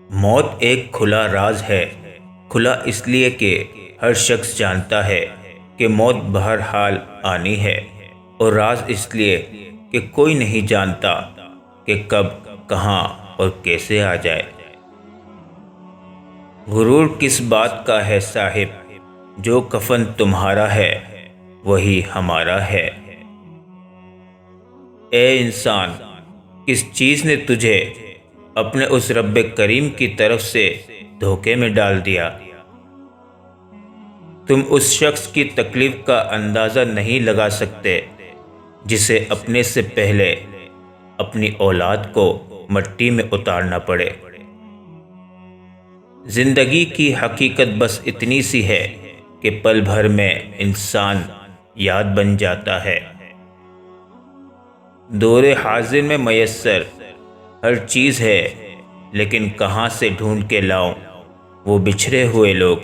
موت ایک کھلا راز ہے۔ کھلا اس لیے کہ ہر شخص جانتا ہے کہ موت بہرحال آنی ہے، اور راز اس لیے کہ کوئی نہیں جانتا کہ کب، کہاں اور کیسے آ جائے۔ غرور کس بات کا ہے صاحب، جو کفن تمہارا ہے وہی ہمارا ہے۔ اے انسان، کس چیز نے تجھے اپنے اس رب کریم کی طرف سے دھوکے میں ڈال دیا؟ تم اس شخص کی تکلیف کا اندازہ نہیں لگا سکتے جسے اپنے سے پہلے اپنی اولاد کو مٹی میں اتارنا پڑے۔ زندگی کی حقیقت بس اتنی سی ہے کہ پل بھر میں انسان یاد بن جاتا ہے۔ دور حاضر میں میسر ہر چیز ہے، لیکن کہاں سے ڈھونڈ کے لاؤں وہ بچھڑے ہوئے لوگ۔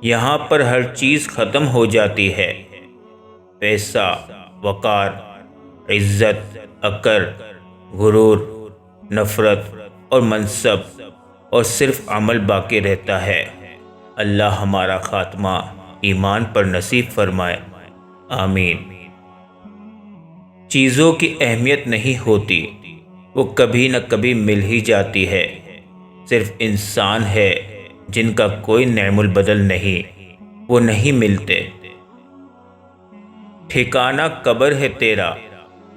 یہاں پر ہر چیز ختم ہو جاتی ہے، پیسہ، وقار، عزت، اکر، غرور، نفرت اور منصب، اور صرف عمل باقی رہتا ہے۔ اللہ ہمارا خاتمہ ایمان پر نصیب فرمائے، آمین۔ چیزوں کی اہمیت نہیں ہوتی، وہ کبھی نہ کبھی مل ہی جاتی ہے۔ صرف انسان ہے جن کا کوئی نعم البدل نہیں، وہ نہیں ملتے۔ ٹھکانہ قبر ہے تیرا،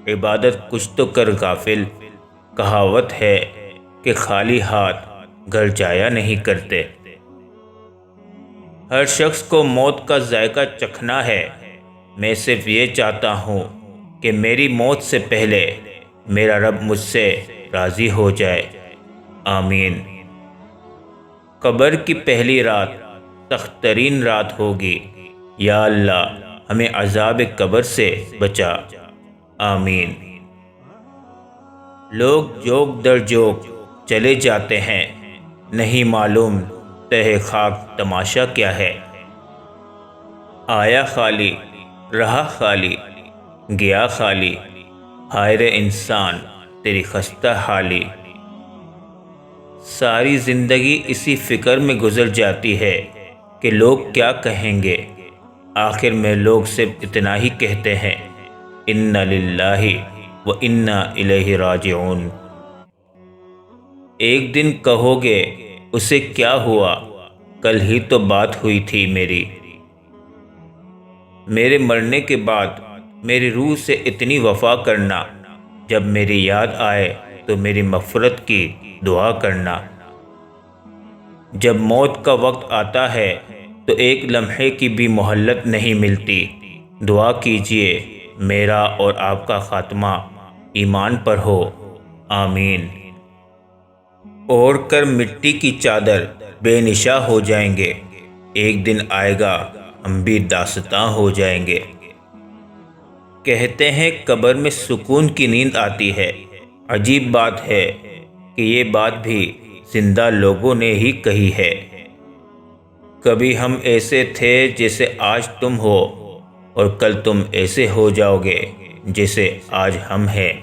عبادت کچھ تو کر غافل۔ کہاوت ہے کہ خالی ہاتھ گھر جایا نہیں کرتے۔ ہر شخص کو موت کا ذائقہ چکھنا ہے۔ میں صرف یہ چاہتا ہوں کہ میری موت سے پہلے میرا رب مجھ سے راضی ہو جائے، آمین۔ قبر کی پہلی رات سخت ترین رات ہوگی، یا اللہ ہمیں عذاب قبر سے بچا، آمین۔ لوگ جوک در جوک چلے جاتے ہیں، نہیں معلوم تہ خاک تماشا کیا ہے۔ آیا خالی رہا خالی گیا خالی، ہائے رے انسان تیری خستہ حالی۔ ساری زندگی اسی فکر میں گزر جاتی ہے کہ لوگ کیا کہیں گے۔ آخر میں لوگ صرف اتنا ہی کہتے ہیں، انا للہ و انا الیہ راجعون۔ ایک دن کہو گے اسے کیا ہوا، کل ہی تو بات ہوئی تھی میری۔ میرے مرنے کے بعد میری روح سے اتنی وفا کرنا، جب میری یاد آئے تو میری مغفرت کی دعا کرنا۔ جب موت کا وقت آتا ہے تو ایک لمحے کی بھی مہلت نہیں ملتی۔ دعا کیجئے میرا اور آپ کا خاتمہ ایمان پر ہو، آمین۔ اوڑھ کر مٹی کی چادر بے نشاں ہو جائیں گے، ایک دن آئے گا ہم بھی داستاں ہو جائیں گے۔ کہتے ہیں قبر میں سکون کی نیند آتی ہے۔ عجیب بات ہے کہ یہ بات بھی زندہ لوگوں نے ہی کہی ہے۔ کبھی ہم ایسے تھے جیسے آج تم ہو، اور کل تم ایسے ہو جاؤ گے جیسے آج ہم ہیں۔